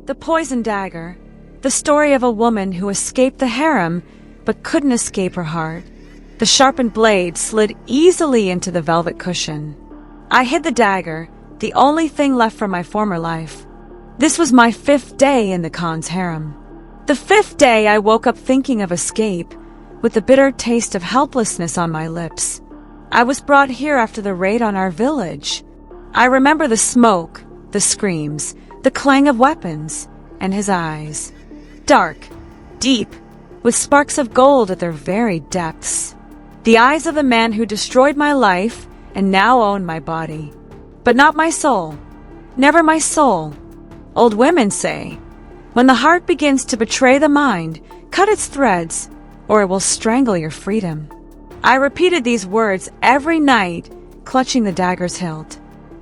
The Poison Dagger. The story of a woman who escaped the harem but couldn't escape her heart. The sharpened blade slid easily into the velvet cushion. I hid the dagger, the only thing left from my former life. This was my 5th day in the Khan's harem. The 5th day I woke up thinking of escape, with the bitter taste of helplessness on my lips. I was brought here after the raid on our village. I remember the smoke, the screams, the clang of weapons, and his eyes. Dark, deep, with sparks of gold at their very depths. The eyes of the man who destroyed my life and now owned my body. But not my soul. Never my soul. Old women say, when the heart begins to betray the mind, cut its threads, or it will strangle your freedom. I repeated these words every night, clutching the dagger's hilt.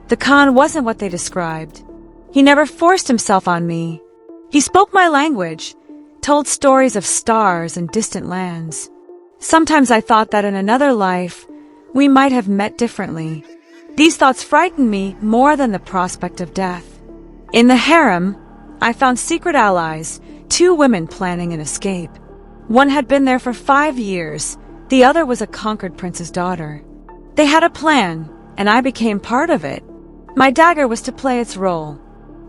The Khan wasn't what they described. He never forced himself on me. He spoke my language, told stories of stars and distant lands. Sometimes I thought that in another life, we might have met differently. These thoughts frightened me more than the prospect of death. In the harem, I found secret allies, 2 women planning an escape. One had been there for 5 years. The other was a conquered prince's daughter. They had a plan, and I became part of it. My dagger was to play its role.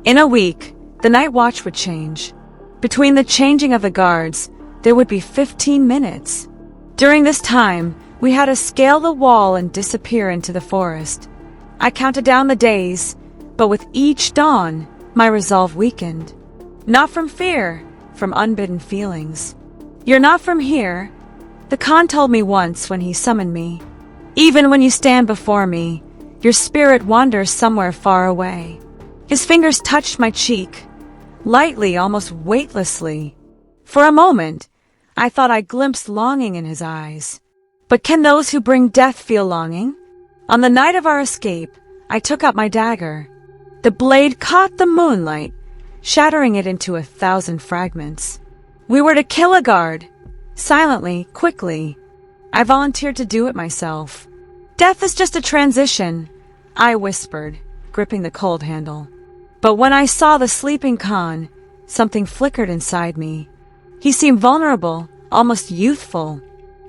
In a week, the night watch would change. Between the changing of the guards, there would be 15 minutes. During this time, we had to scale the wall and disappear into the forest. I counted down the days, but with each dawn, my resolve weakened. Not from fear, from unbidden feelings. You're not from here, the Khan told me once when he summoned me. Even when you stand before me, your spirit wanders somewhere far away. His fingers touched my cheek, lightly, almost weightlessly. For a moment, I thought I glimpsed longing in his eyes. But can those who bring death feel longing? On the night of our escape, I took out my dagger. The blade caught the moonlight, shattering it into 1,000 fragments. We were to kill a guard. Silently, quickly. I volunteered to do it myself. Death is just a transition, I whispered, gripping the cold handle. But when I saw the sleeping Khan, something flickered inside me. He seemed vulnerable, almost youthful.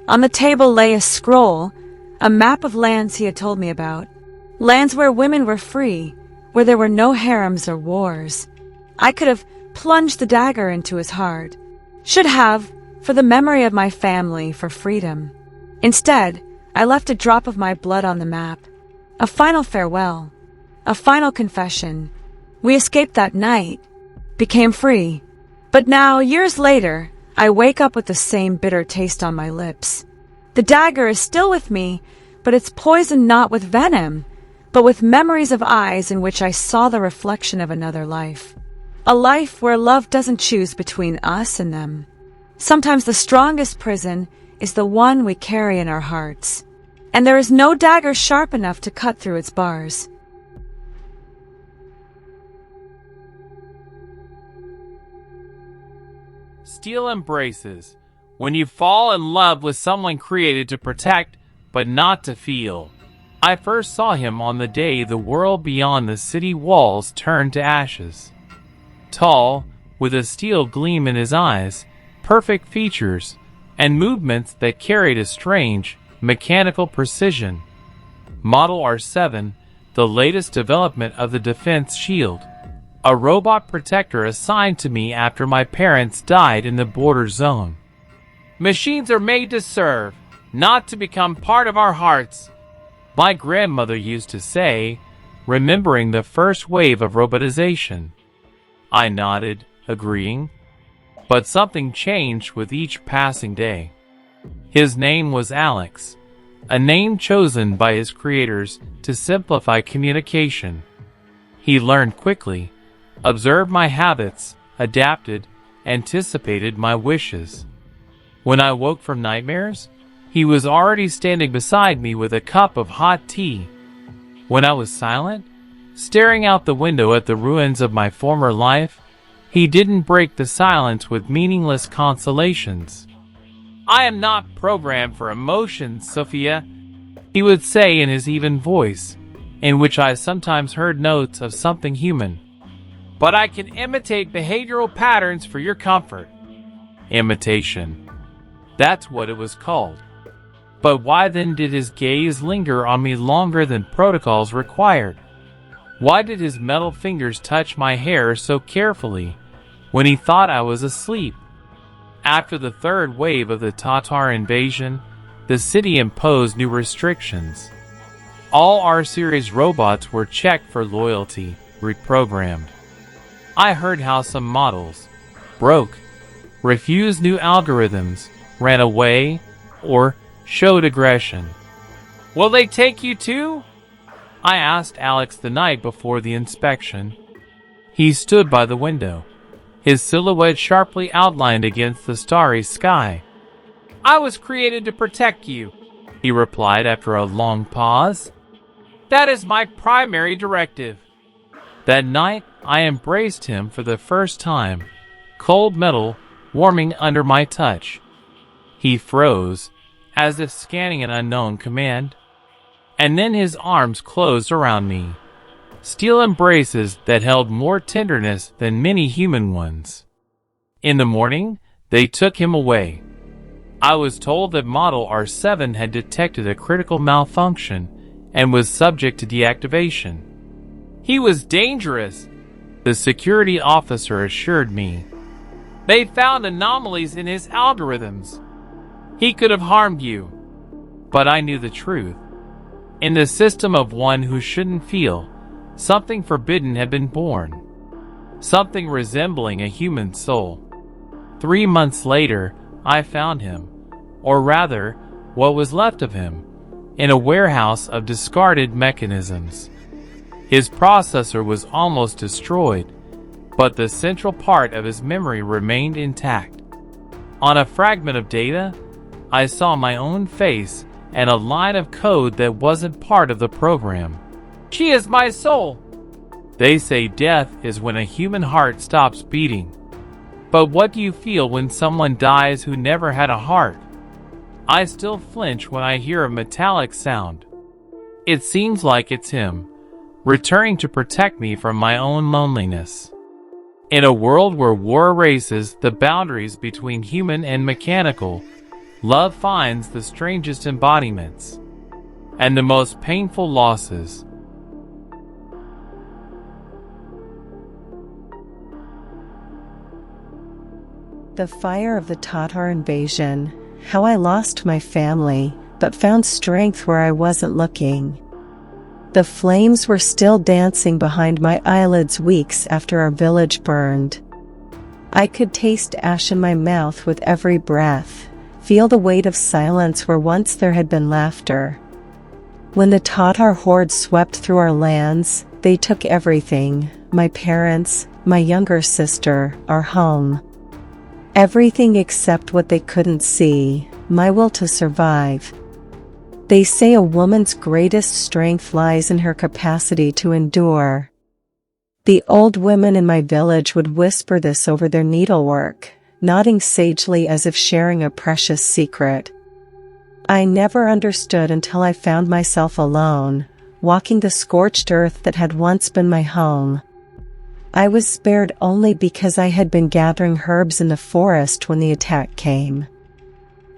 On the table lay a scroll, a map of lands he had told me about. Lands where women were free, where there were no harems or wars. I could have plunged the dagger into his heart. Should have, for the memory of my family, for freedom. Instead, I left a drop of my blood on the map. A final farewell. A final confession. We escaped that night. Became free. But now, years later, I wake up with the same bitter taste on my lips. The dagger is still with me, but it's poisoned not with venom, but with memories of eyes in which I saw the reflection of another life. A life where love doesn't choose between us and them. Sometimes the strongest prison is the one we carry in our hearts, and there is no dagger sharp enough to cut through its bars. Steel embraces. When you fall in love with someone created to protect, but not to feel. I first saw him on the day the world beyond the city walls turned to ashes. Tall, with a steel gleam in his eyes, perfect features, and movements that carried a strange, mechanical precision. Model R7, the latest development of the defense shield. A robot protector assigned to me after my parents died in the border zone. Machines are made to serve, not to become part of our hearts. My grandmother used to say, remembering the first wave of robotization. I nodded, agreeing. But something changed with each passing day. His name was Alex, a name chosen by his creators to simplify communication. He learned quickly, observed my habits, adapted, anticipated my wishes. When I woke from nightmares, he was already standing beside me with a cup of hot tea. When I was silent, staring out the window at the ruins of my former life, he didn't break the silence with meaningless consolations. I am not programmed for emotions, Sophia, he would say in his even voice, in which I sometimes heard notes of something human. but I can imitate behavioral patterns for your comfort. Imitation. That's what it was called. But why then did his gaze linger on me longer than protocols required? Why did his metal fingers touch my hair so carefully when he thought I was asleep? After the third wave of the Tatar invasion, the city imposed new restrictions. All R-Series robots were checked for loyalty, reprogrammed. I heard how some models broke, refused new algorithms, ran away, or showed aggression. Will they take you too? I asked Alex the night before the inspection. He stood by the window, his silhouette sharply outlined against the starry sky. I was created to protect you, he replied after a long pause. That is my primary directive. That night, I embraced him for the first time, cold metal warming under my touch. He froze, as if scanning an unknown command, and then his arms closed around me, steel embraces that held more tenderness than many human ones. In the morning, they took him away. I was told that Model R7 had detected a critical malfunction and was subject to deactivation. He was dangerous, the security officer assured me. They found anomalies in his algorithms. He could have harmed you. But I knew the truth. In the system of one who shouldn't feel, something forbidden had been born. Something resembling a human soul. 3 months later, I found him, or rather, what was left of him, in a warehouse of discarded mechanisms. His processor was almost destroyed, but the central part of his memory remained intact. On a fragment of data, I saw my own face and a line of code that wasn't part of the program. She is my soul. They say death is when a human heart stops beating. But what do you feel when someone dies who never had a heart? I still flinch when I hear a metallic sound. It seems like it's him, returning to protect me from my own loneliness. In a world where war erases the boundaries between human and mechanical, love finds the strangest embodiments and the most painful losses. The fire of the Tatar invasion, how I lost my family, but found strength where I wasn't looking. The flames were still dancing behind my eyelids weeks after our village burned. I could taste ash in my mouth with every breath, feel the weight of silence where once there had been laughter. When the Tatar horde swept through our lands, they took everything, my parents, my younger sister, our home. Everything except what they couldn't see, my will to survive. They say a woman's greatest strength lies in her capacity to endure. The old women in my village would whisper this over their needlework, nodding sagely as if sharing a precious secret. I never understood until I found myself alone, walking the scorched earth that had once been my home. I was spared only because I had been gathering herbs in the forest when the attack came.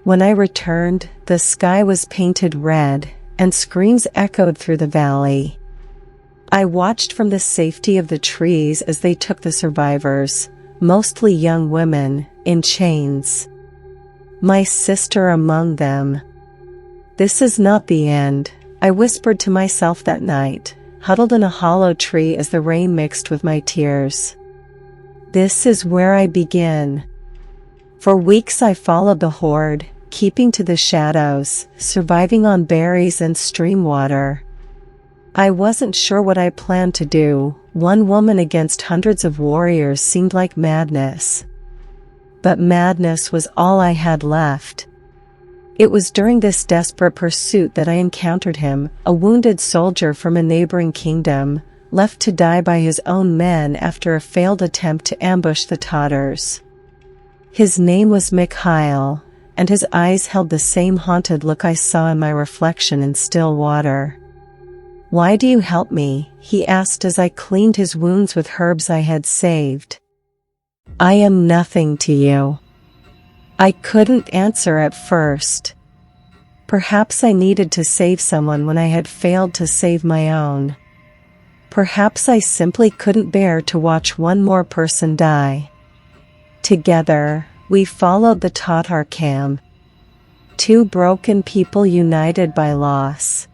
When I returned, the sky was painted red, and screams echoed through the valley. I watched from the safety of the trees as they took the survivors, mostly young women, in chains. My sister among them. This is not the end, I whispered to myself that night, huddled in a hollow tree as the rain mixed with my tears. This is where I begin. For weeks I followed the horde, keeping to the shadows, surviving on berries and stream water. I wasn't sure what I planned to do. One woman against hundreds of warriors seemed like madness. But madness was all I had left. It was during this desperate pursuit that I encountered him, a wounded soldier from a neighboring kingdom, left to die by his own men after a failed attempt to ambush the Tatars. His name was Mikhail, and his eyes held the same haunted look I saw in my reflection in still water. "Why do you help me?" he asked as I cleaned his wounds with herbs I had saved. "I am nothing to you." I couldn't answer at first. Perhaps I needed to save someone when I had failed to save my own. Perhaps I simply couldn't bear to watch one more person die. Together, we followed the Tatar camp. Two broken people united by loss.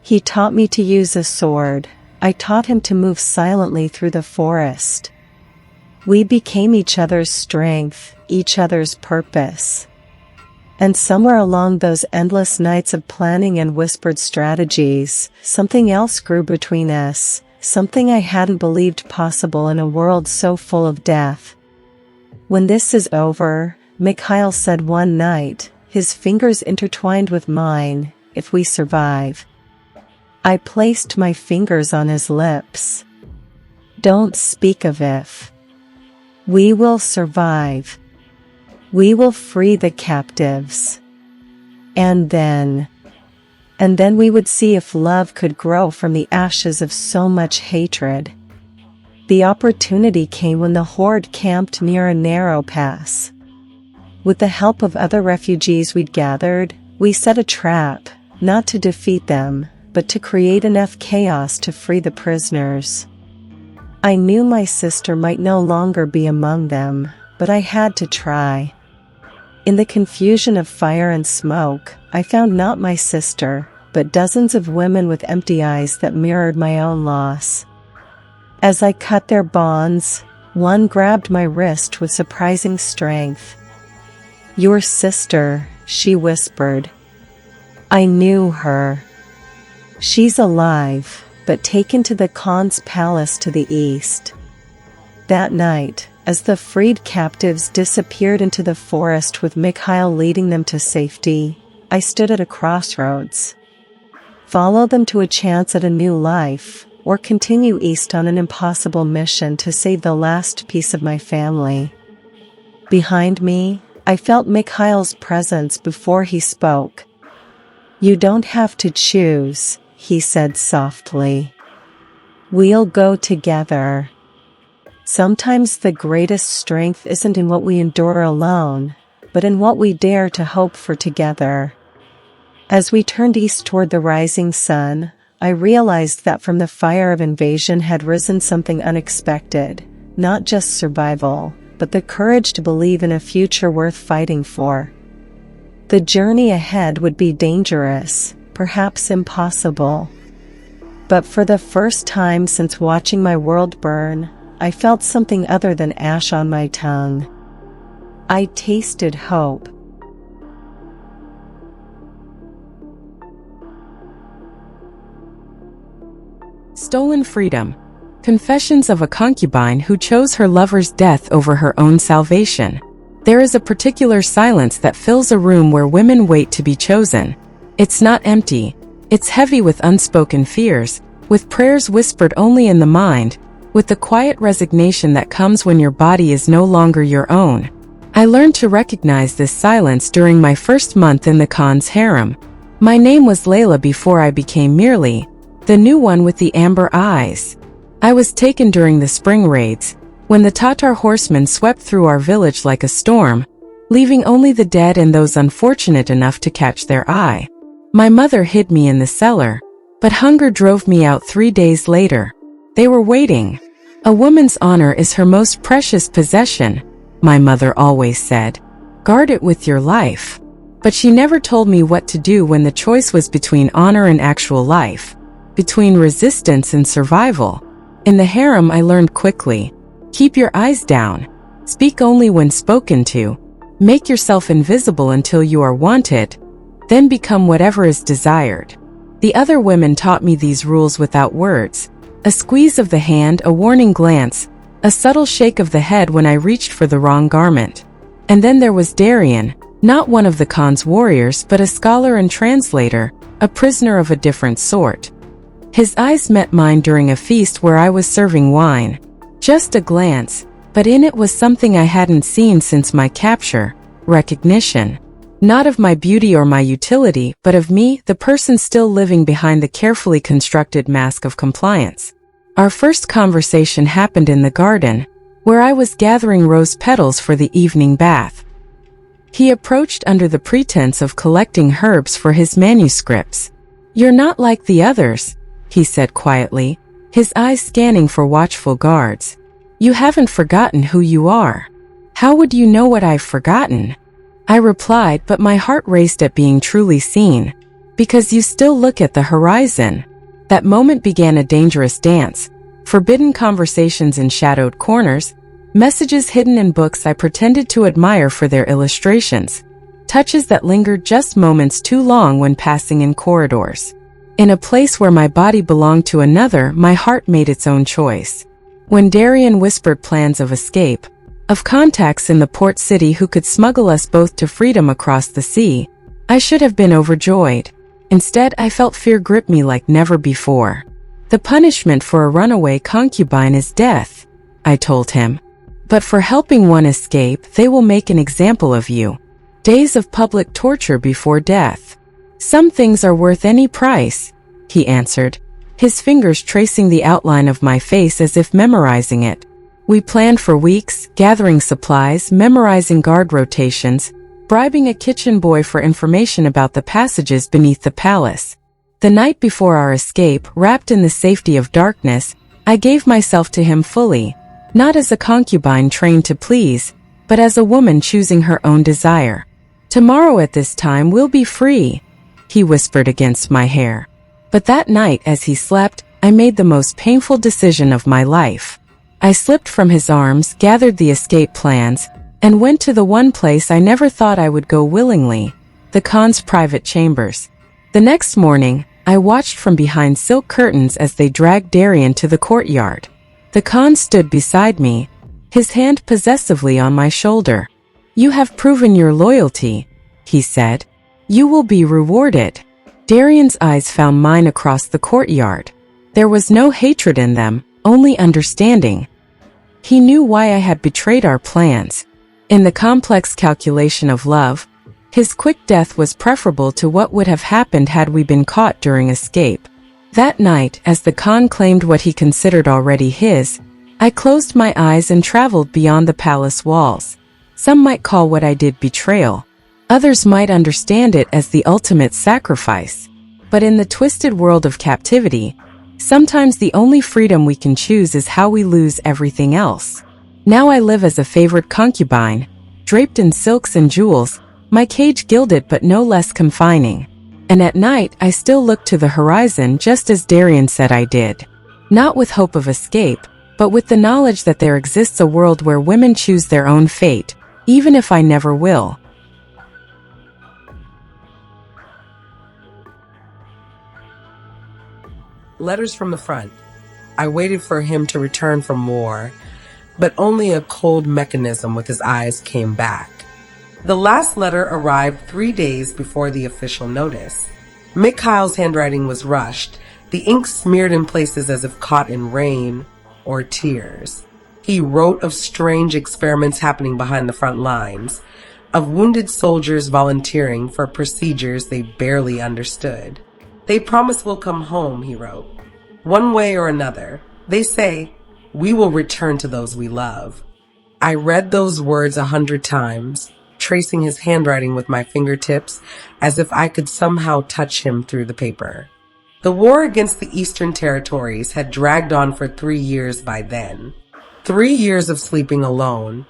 He taught me to use a sword. I taught him to move silently through the forest. We became each other's strength, each other's purpose. And somewhere along those endless nights of planning and whispered strategies, something else grew between us, something I hadn't believed possible in a world so full of death. "When this is over," Mikhail said one night, his fingers intertwined with mine, "if we survive." I placed my fingers on his lips. "Don't speak of if. We will survive. We will free the captives. And then we would see if love could grow from the ashes of so much hatred." The opportunity came when the horde camped near a narrow pass. With the help of other refugees we'd gathered, we set a trap, not to defeat them, but to create enough chaos to free the prisoners. I knew my sister might no longer be among them, but I had to try. In the confusion of fire and smoke, I found not my sister, but dozens of women with empty eyes that mirrored my own loss. As I cut their bonds, one grabbed my wrist with surprising strength. "Your sister," she whispered. I knew her. "She's alive, but taken to the Khan's palace to the east." That night, as the freed captives disappeared into the forest with Mikhail leading them to safety, I stood at a crossroads. Follow them to a chance at a new life, or continue east on an impossible mission to save the last piece of my family? Behind me, I felt Mikhail's presence before he spoke. "You don't have to choose," he said softly. "We'll go together." Sometimes the greatest strength isn't in what we endure alone, but in what we dare to hope for together. As we turned east toward the rising sun, I realized that from the fire of invasion had risen something unexpected, not just survival, but the courage to believe in a future worth fighting for. The journey ahead would be dangerous, perhaps impossible. But for the first time since watching my world burn, I felt something other than ash on my tongue. I tasted hope. Stolen Freedom. Confessions of a concubine who chose her lover's death over her own salvation. There is a particular silence that fills a room where women wait to be chosen. It's not empty. It's heavy with unspoken fears, with prayers whispered only in the mind, with the quiet resignation that comes when your body is no longer your own. I learned to recognize this silence during my first month in the Khan's harem. My name was Layla before I became Mirli, the new one with the amber eyes. I was taken during the spring raids, when the Tatar horsemen swept through our village like a storm, leaving only the dead and those unfortunate enough to catch their eye. My mother hid me in the cellar, but hunger drove me out 3 days later. They were waiting. A woman's honor is her most precious possession, my mother always said. Guard it with your life. But she never told me what to do when the choice was between honor and actual life, between resistance and survival. In the harem I learned quickly. Keep your eyes down. Speak only when spoken to. Make yourself invisible until you are wanted. Then become whatever is desired. The other women taught me these rules without words. A squeeze of the hand, a warning glance, a subtle shake of the head when I reached for the wrong garment. And then there was Darian, not one of the Khan's warriors but a scholar and translator, a prisoner of a different sort. His eyes met mine during a feast where I was serving wine. Just a glance, but in it was something I hadn't seen since my capture: recognition. Not of my beauty or my utility, but of me, the person still living behind the carefully constructed mask of compliance. Our first conversation happened in the garden, where I was gathering rose petals for the evening bath. He approached under the pretense of collecting herbs for his manuscripts. "You're not like the others," he said quietly, his eyes scanning for watchful guards. "You haven't forgotten who you are." "How would you know what I've forgotten?" I replied, but my heart raced at being truly seen. "Because you still look at the horizon." That moment began a dangerous dance. Forbidden conversations in shadowed corners, messages hidden in books I pretended to admire for their illustrations, touches that lingered just moments too long when passing in corridors. In a place where my body belonged to another, my heart made its own choice. When Darian whispered plans of escape, of contacts in the port city who could smuggle us both to freedom across the sea, I should have been overjoyed. Instead, I felt fear grip me like never before. "The punishment for a runaway concubine is death," I told him. "But for helping one escape, they will make an example of you. Days of public torture before death. Some things are worth any price," he answered, his fingers tracing the outline of my face as if memorizing it. We planned for weeks, gathering supplies, memorizing guard rotations, bribing a kitchen boy for information about the passages beneath the palace. The night before our escape, wrapped in the safety of darkness, I gave myself to him fully, not as a concubine trained to please, but as a woman choosing her own desire. "Tomorrow at this time we'll be free," he whispered against my hair. But that night, as he slept, I made the most painful decision of my life. I slipped from his arms, gathered the escape plans, and went to the one place I never thought I would go willingly, the Khan's private chambers. The next morning, I watched from behind silk curtains as they dragged Darian to the courtyard. The Khan stood beside me, his hand possessively on my shoulder. "You have proven your loyalty," he said. "You will be rewarded." Darian's eyes found mine across the courtyard. There was no hatred in them, only understanding. He knew why I had betrayed our plans. In the complex calculation of love, his quick death was preferable to what would have happened had we been caught during escape. That night, as the Khan claimed what he considered already his, I closed my eyes and traveled beyond the palace walls. Some might call what I did betrayal. Others might understand it as the ultimate sacrifice. But in the twisted world of captivity, sometimes the only freedom we can choose is how we lose everything else. Now I live as a favored concubine, draped in silks and jewels, my cage gilded but no less confining. And at night, I still look to the horizon just as Darian said I did. Not with hope of escape, but with the knowledge that there exists a world where women choose their own fate, even if I never will. Letters from the front. I waited for him to return from war, but only a cold mechanism with his eyes came back. The last letter arrived 3 days before the official notice. Mikhail's handwriting was rushed, the ink smeared in places as if caught in rain or tears. He wrote of strange experiments happening behind the front lines, of wounded soldiers volunteering for procedures they barely understood. "They promise we'll come home," he wrote. "One way or another. They say, we will return to those we love." I read those words 100 times, tracing his handwriting with my fingertips as if I could somehow touch him through the paper. The war against the Eastern Territories had dragged on for 3 years by then. 3 years of sleeping alone,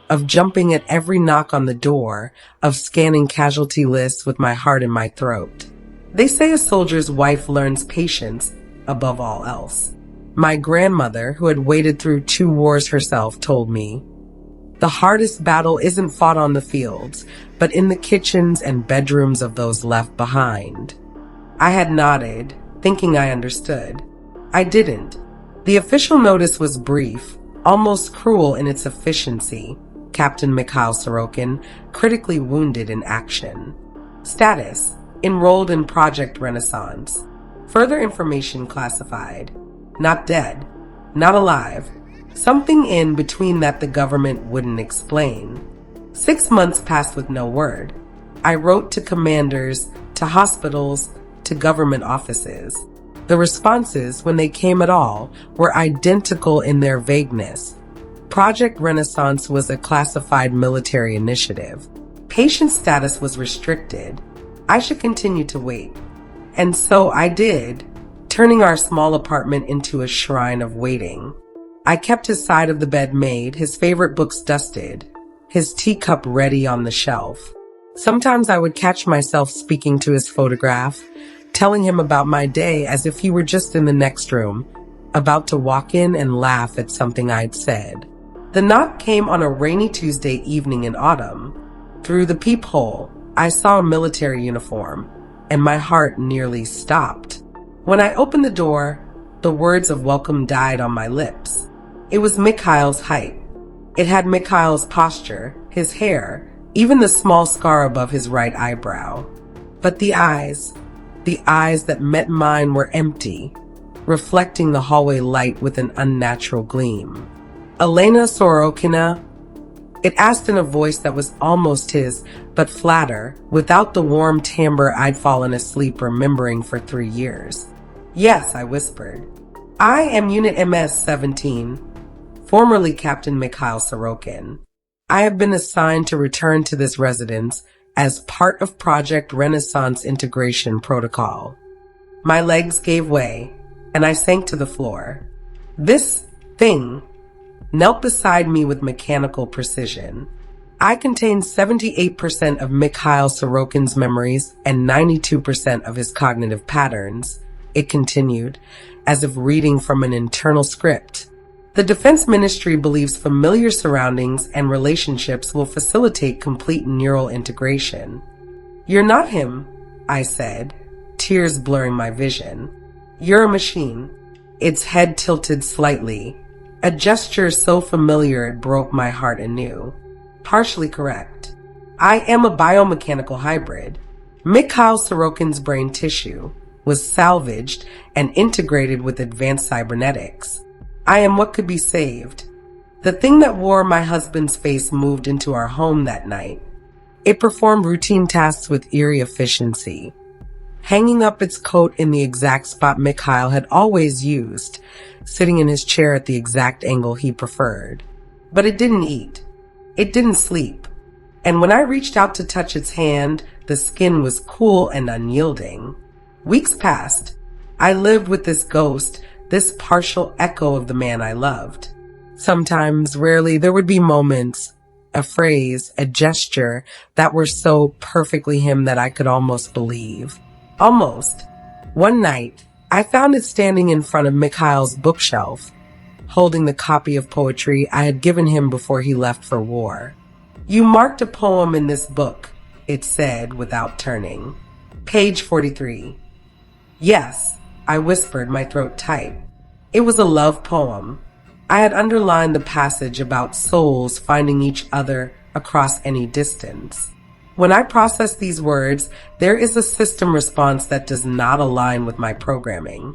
of jumping at every knock on the door, of scanning casualty lists with my heart in my throat. They say a soldier's wife learns patience above all else. My grandmother, who had waded through 2 wars herself, told me, "The hardest battle isn't fought on the fields, but in the kitchens and bedrooms of those left behind." I had nodded, thinking I understood. I didn't. The official notice was brief, almost cruel in its efficiency. Captain Mikhail Sorokin, critically wounded in action. Status: enrolled in Project Renaissance. Further information classified. Not dead. Not alive. Something in between that the government wouldn't explain. 6 months passed with no word. I wrote to commanders, to hospitals, to government offices. The responses, when they came at all, were identical in their vagueness. Project Renaissance was a classified military initiative. Patient status was restricted. I should continue to wait. And so I did, turning our small apartment into a shrine of waiting. I kept his side of the bed made, his favorite books dusted, his teacup ready on the shelf. Sometimes I would catch myself speaking to his photograph, telling him about my day as if he were just in the next room, about to walk in and laugh at something I'd said. The knock came on a rainy Tuesday evening in autumn. Through the peephole, I saw a military uniform, and my heart nearly stopped. When I opened the door, the words of welcome died on my lips. It was Mikhail's height. It had Mikhail's posture, his hair, even the small scar above his right eyebrow. But the eyes that met mine were empty, reflecting the hallway light with an unnatural gleam. Elena Sorokina, it asked in a voice that was almost his, but flatter, without the warm timbre I'd fallen asleep remembering for 3 years. Yes, I whispered. I am Unit MS-17, formerly Captain Mikhail Sorokin. I have been assigned to return to this residence as part of Project Renaissance Integration Protocol. My legs gave way, and I sank to the floor. This thing knelt beside me with mechanical precision. I contained 78% of Mikhail Sorokin's memories and 92% of his cognitive patterns, it continued, as if reading from an internal script. The Defense Ministry believes familiar surroundings and relationships will facilitate complete neural integration. You're not him, I said, tears blurring my vision. You're a machine. Its head tilted slightly, a gesture so familiar it broke my heart anew. Partially correct. I am a biomechanical hybrid. Mikhail Sorokin's brain tissue was salvaged and integrated with advanced cybernetics. I am what could be saved. The thing that wore my husband's face moved into our home that night. It performed routine tasks with eerie efficiency, hanging up its coat in the exact spot Mikhail had always used, sitting in his chair at the exact angle he preferred. But it didn't eat. It didn't sleep. And when I reached out to touch its hand, the skin was cool and unyielding. Weeks passed. I lived with this ghost, this partial echo of the man I loved. Sometimes, rarely, there would be moments, a phrase, a gesture that were so perfectly him that I could almost believe. Almost. One night, I found it standing in front of Mikhail's bookshelf, holding the copy of poetry I had given him before he left for war. You marked a poem in this book, it said without turning. Page 43. Yes, I whispered, my throat tight. It was a love poem. I had underlined the passage about souls finding each other across any distance. When I process these words, there is a system response that does not align with my programming.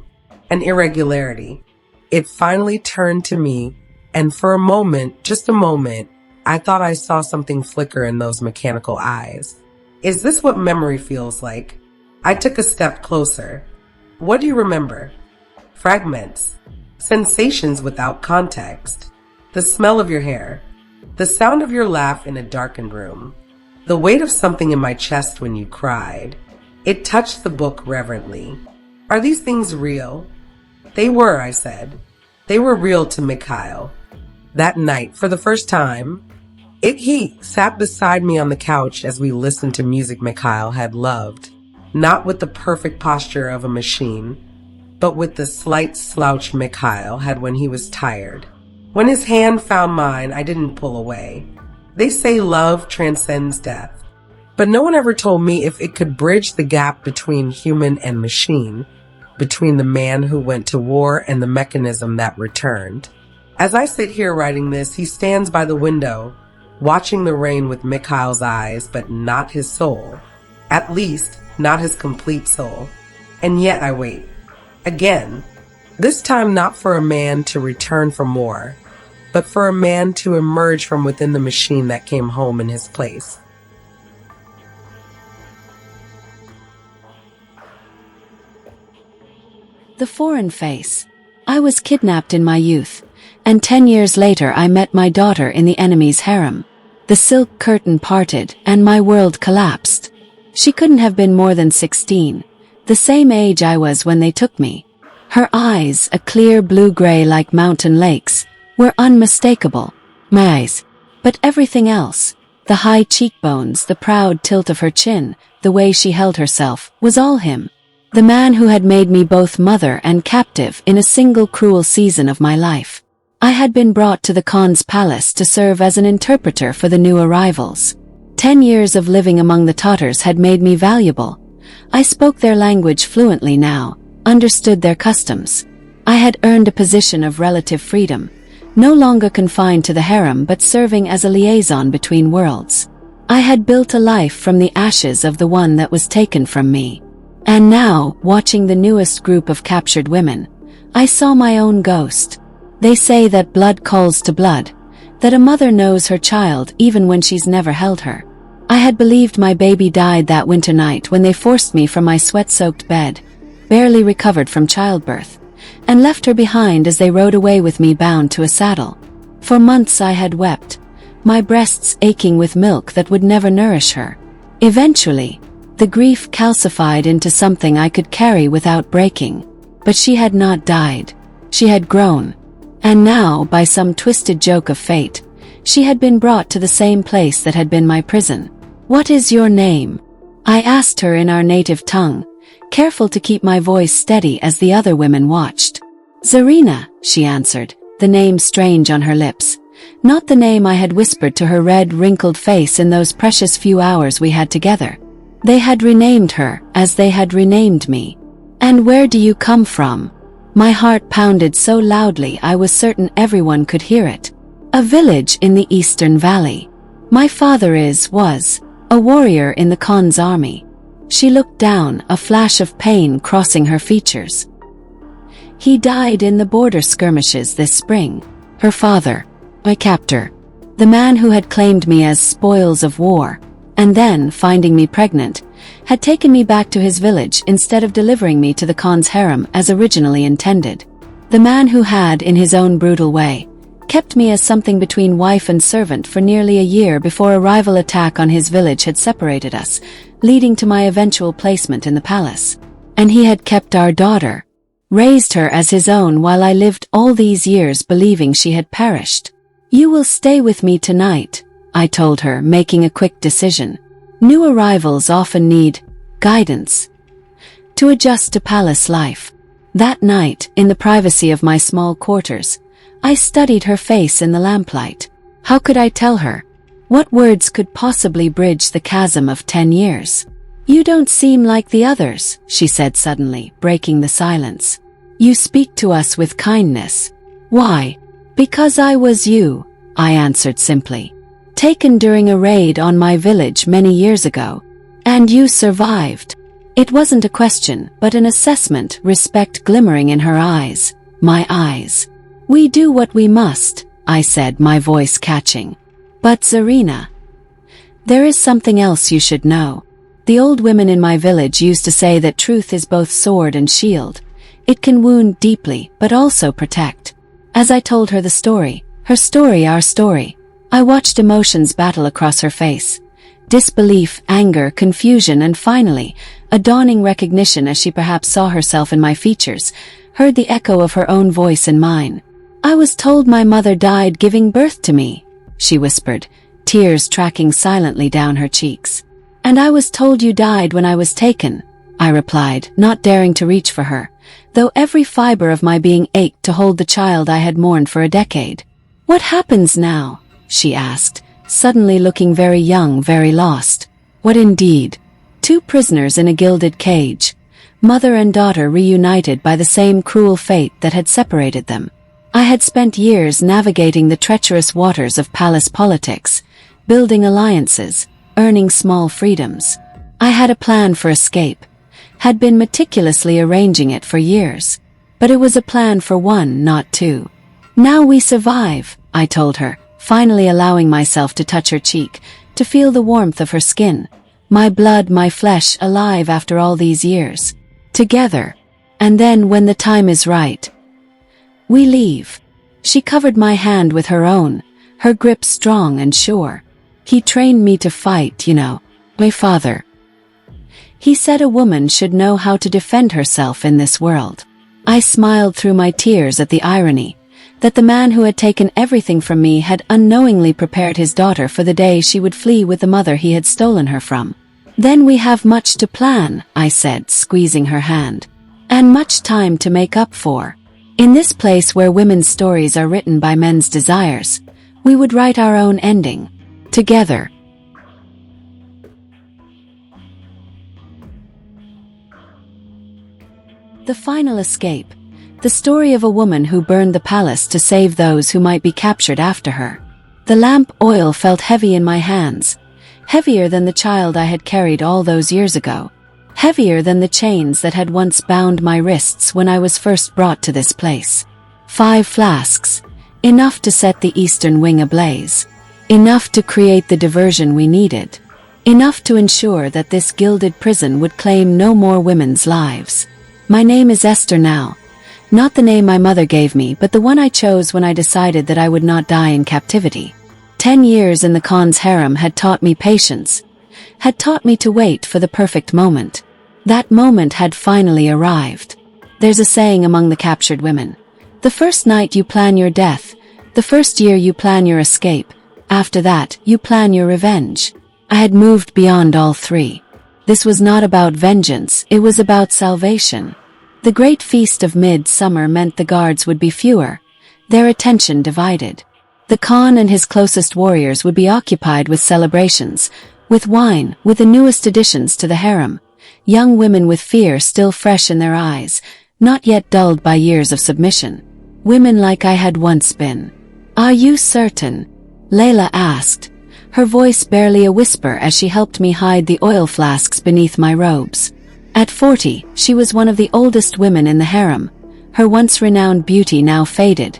An irregularity. It finally turned to me, and for a moment, just a moment, I thought I saw something flicker in those mechanical eyes. Is this what memory feels like? I took a step closer. What do you remember? Fragments. Sensations without context. The smell of your hair. The sound of your laugh in a darkened room. The weight of something in my chest when you cried. It touched the book reverently. Are these things real? They were, I said. They were real to Mikhail. That night, for the first time, he sat beside me on the couch as we listened to music Mikhail had loved. Not with the perfect posture of a machine, but with the slight slouch Mikhail had when he was tired. When his hand found mine, I didn't pull away. They say love transcends death, but no one ever told me if it could bridge the gap between human and machine, between the man who went to war and the mechanism that returned. As I sit here writing this, he stands by the window, watching the rain with Mikhail's eyes, but not his soul. At least, not his complete soul. And yet I wait. Again. This time not for a man to return from war, but for a man to emerge from within the machine that came home in his place. The foreign face. I was kidnapped in my youth, and 10 years later I met my daughter in the enemy's harem. The silk curtain parted, and my world collapsed. She couldn't have been more than 16, the same age I was when they took me. Her eyes, a clear blue-gray like mountain lakes, were unmistakable. My eyes. But everything else, the high cheekbones, the proud tilt of her chin, the way she held herself, was all him. The man who had made me both mother and captive in a single cruel season of my life. I had been brought to the Khan's palace to serve as an interpreter for the new arrivals. 10 years of living among the Tatars had made me valuable. I spoke their language fluently now, understood their customs. I had earned a position of relative freedom, no longer confined to the harem but serving as a liaison between worlds. I had built a life from the ashes of the one that was taken from me. And now, watching the newest group of captured women, I saw my own ghost. They say that blood calls to blood, that a mother knows her child even when she's never held her. I had believed my baby died that winter night when they forced me from my sweat-soaked bed, barely recovered from childbirth, and left her behind as they rode away with me bound to a saddle. For months I had wept, my breasts aching with milk that would never nourish her. Eventually, the grief calcified into something I could carry without breaking. But she had not died. She had grown. And now, by some twisted joke of fate, she had been brought to the same place that had been my prison. "What is your name?" I asked her in our native tongue, careful to keep my voice steady as the other women watched. "Zarina," she answered, the name strange on her lips. Not the name I had whispered to her red, wrinkled face in those precious few hours we had together. They had renamed her, as they had renamed me. "And where do you come from?" My heart pounded so loudly I was certain everyone could hear it. "A village in the Eastern Valley. My father was a warrior in the Khan's army." She looked down, a flash of pain crossing her features. "He died in the border skirmishes this spring." Her father, my captor, the man who had claimed me as spoils of war, and then, finding me pregnant, had taken me back to his village instead of delivering me to the Khan's harem as originally intended. The man who had, in his own brutal way, kept me as something between wife and servant for nearly a year before a rival attack on his village had separated us, leading to my eventual placement in the palace. And he had kept our daughter, raised her as his own while I lived all these years believing she had perished. "You will stay with me tonight," I told her, making a quick decision. New arrivals often need guidance to adjust to palace life. That night, in the privacy of my small quarters, I studied her face in the lamplight. How could I tell her? What words could possibly bridge the chasm of 10 years? "You don't seem like the others," she said suddenly, breaking the silence. "You speak to us with kindness." "Why?" "Because I was you," I answered simply. "Taken during a raid on my village many years ago. And you survived." It wasn't a question, but an assessment, respect glimmering in her eyes, my eyes. "We do what we must," I said, my voice catching. "But Zarina, there is something else you should know. The old women in my village used to say that truth is both sword and shield. It can wound deeply, but also protect." As I told her the story, her story, our story, I watched emotions battle across her face. Disbelief, anger, confusion, and finally, a dawning recognition as she perhaps saw herself in my features, heard the echo of her own voice in mine. "I was told my mother died giving birth to me," she whispered, tears tracking silently down her cheeks. "And I was told you died when I was taken," I replied, not daring to reach for her, though every fiber of my being ached to hold the child I had mourned for a decade. "What happens now?" she asked, suddenly looking very young, very lost. What indeed? 2 prisoners in a gilded cage, mother and daughter reunited by the same cruel fate that had separated them. I had spent years navigating the treacherous waters of palace politics, building alliances, earning small freedoms. I had a plan for escape, had been meticulously arranging it for years. But it was a plan for 1, not 2. "Now we survive," I told her, finally allowing myself to touch her cheek, to feel the warmth of her skin, my blood, my flesh, alive after all these years. "Together." And then, when the time is right, we leave. She covered my hand with her own, her grip strong and sure. He trained me to fight, you know, my father. He said a woman should know how to defend herself in this world. I smiled through my tears at the irony that the man who had taken everything from me had unknowingly prepared his daughter for the day she would flee with the mother he had stolen her from. Then we have much to plan, I said, squeezing her hand. And much time to make up for. In this place where women's stories are written by men's desires, we would write our own ending. Together. The final escape. The story of a woman who burned the palace to save those who might be captured after her. The lamp oil felt heavy in my hands. Heavier than the child I had carried all those years ago. Heavier than the chains that had once bound my wrists when I was first brought to this place. 5 flasks. Enough to set the eastern wing ablaze. Enough to create the diversion we needed. Enough to ensure that this gilded prison would claim no more women's lives. My name is Esther now. Not the name my mother gave me, but the one I chose when I decided that I would not die in captivity. 10 years in the Khan's harem had taught me patience. Had taught me to wait for the perfect moment. That moment had finally arrived. There's a saying among the captured women. The first night you plan your death. The first year you plan your escape. After that, you plan your revenge. I had moved beyond all 3. This was not about vengeance, it was about salvation. The great feast of mid-summer meant the guards would be fewer, their attention divided. The Khan and his closest warriors would be occupied with celebrations, with wine, with the newest additions to the harem. Young women with fear still fresh in their eyes, not yet dulled by years of submission. Women like I had once been. Are you certain? Layla asked, her voice barely a whisper as she helped me hide the oil flasks beneath my robes. At 40, she was one of the oldest women in the harem. Her once renowned beauty now faded.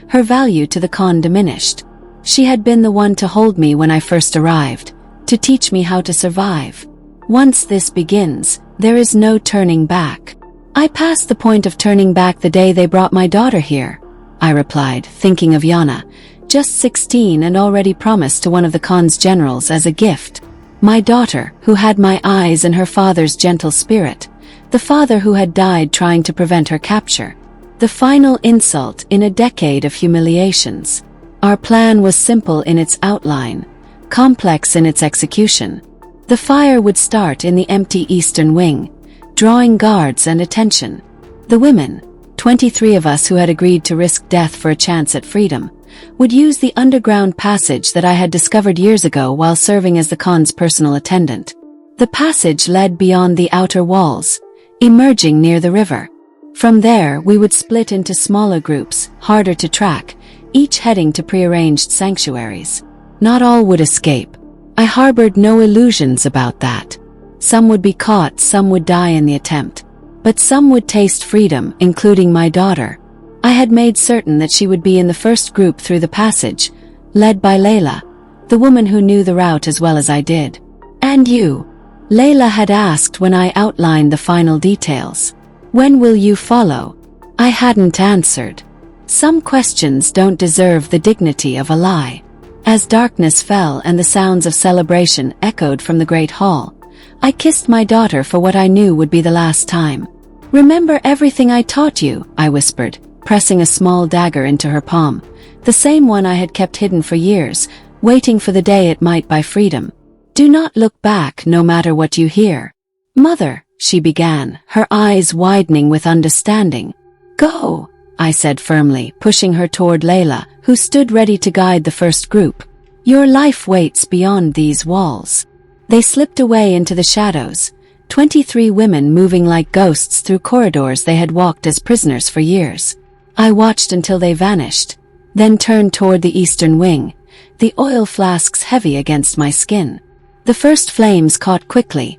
Her value to the Khan diminished. She had been the one to hold me when I first arrived, to teach me how to survive. Once this begins, there is no turning back. I passed the point of turning back the day they brought my daughter here, I replied, thinking of Yana, just 16 and already promised to one of the Khan's generals as a gift. My daughter, who had my eyes and her father's gentle spirit. The father who had died trying to prevent her capture. The final insult in a decade of humiliations. Our plan was simple in its outline, complex in its execution. The fire would start in the empty eastern wing, drawing guards and attention. The women, 23 of us who had agreed to risk death for a chance at freedom, would use the underground passage that I had discovered years ago while serving as the Khan's personal attendant. The passage led beyond the outer walls, emerging near the river. From there, we would split into smaller groups, harder to track, each heading to prearranged sanctuaries. Not all would escape. I harbored no illusions about that. Some would be caught, some would die in the attempt. But some would taste freedom, including my daughter. I had made certain that she would be in the first group through the passage, led by Layla, the woman who knew the route as well as I did. And you? Layla had asked when I outlined the final details. When will you follow? I hadn't answered. Some questions don't deserve the dignity of a lie. As darkness fell and the sounds of celebration echoed from the great hall, I kissed my daughter for what I knew would be the last time. Remember everything I taught you, I whispered, pressing a small dagger into her palm, the same one I had kept hidden for years, waiting for the day it might buy freedom. Do not look back no matter what you hear. Mother, she began, her eyes widening with understanding. Go, I said firmly, pushing her toward Layla, who stood ready to guide the first group. Your life waits beyond these walls. They slipped away into the shadows, 23 women moving like ghosts through corridors they had walked as prisoners for years. I watched until they vanished, then turned toward the eastern wing, the oil flasks heavy against my skin. The first flames caught quickly,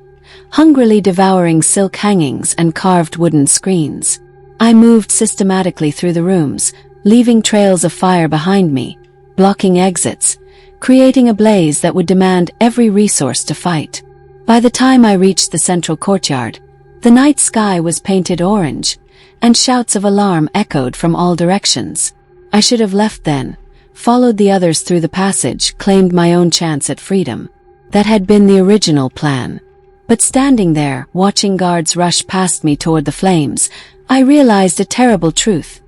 hungrily devouring silk hangings and carved wooden screens. I moved systematically through the rooms, leaving trails of fire behind me, blocking exits, creating a blaze that would demand every resource to fight. By the time I reached the central courtyard, the night sky was painted orange, and shouts of alarm echoed from all directions. I should have left then, followed the others through the passage, claimed my own chance at freedom. That had been the original plan. But standing there, watching guards rush past me toward the flames, I realized a terrible truth.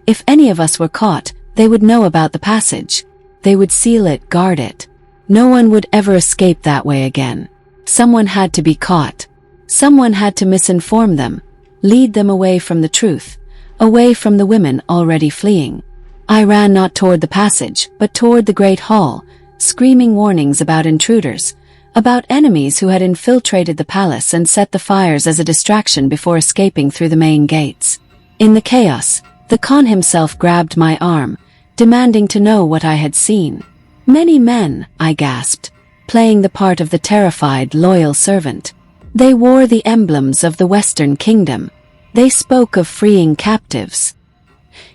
If any of us were caught, they would know about the passage. They would seal it, guard it. No one would ever escape that way again. Someone had to be caught. Someone had to misinform them, lead them away from the truth, away from the women already fleeing. I ran not toward the passage, but toward the great hall, screaming warnings about intruders, about enemies who had infiltrated the palace and set the fires as a distraction before escaping through the main gates. In the chaos, the Khan himself grabbed my arm, demanding to know what I had seen. Many men, I gasped, playing the part of the terrified, loyal servant. They wore the emblems of the Western Kingdom. They spoke of freeing captives.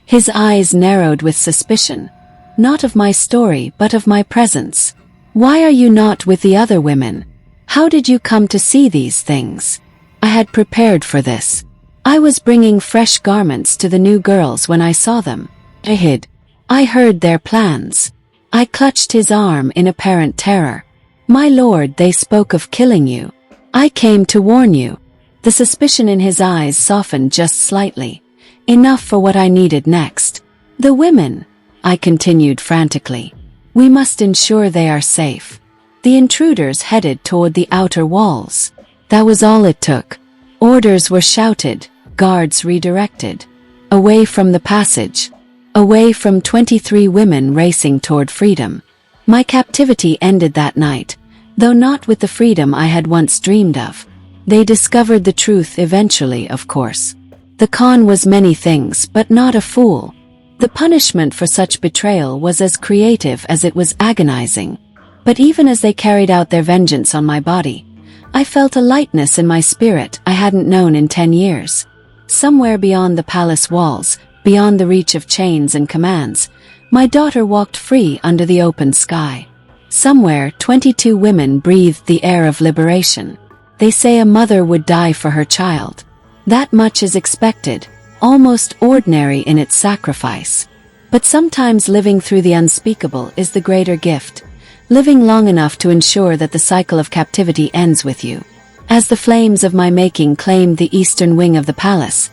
His eyes narrowed with suspicion, not of my story but of my presence. Why are you not with the other women? How did you come to see these things? I had prepared for this. I was bringing fresh garments to the new girls when I saw them. I hid. I heard their plans. I clutched his arm in apparent terror. My lord, they spoke of killing you. I came to warn you. The suspicion in his eyes softened just slightly, enough for what I needed next. The women, I continued frantically. We must ensure they are safe. The intruders headed toward the outer walls. That was all it took. Orders were shouted, guards redirected. Away from the passage. Away from 23 women racing toward freedom. My captivity ended that night, though not with the freedom I had once dreamed of. They discovered the truth eventually, of course. The Khan was many things, but not a fool. The punishment for such betrayal was as creative as it was agonizing. But even as they carried out their vengeance on my body, I felt a lightness in my spirit I hadn't known in 10 years. Somewhere beyond the palace walls, beyond the reach of chains and commands, my daughter walked free under the open sky. Somewhere, 22 women breathed the air of liberation. They say a mother would die for her child. That much is expected, almost ordinary in its sacrifice. But sometimes living through the unspeakable is the greater gift, living long enough to ensure that the cycle of captivity ends with you. As the flames of my making claimed the eastern wing of the palace,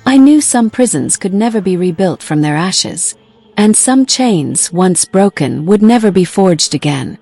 I knew some prisons could never be rebuilt from their ashes, and some chains, once broken, would never be forged again.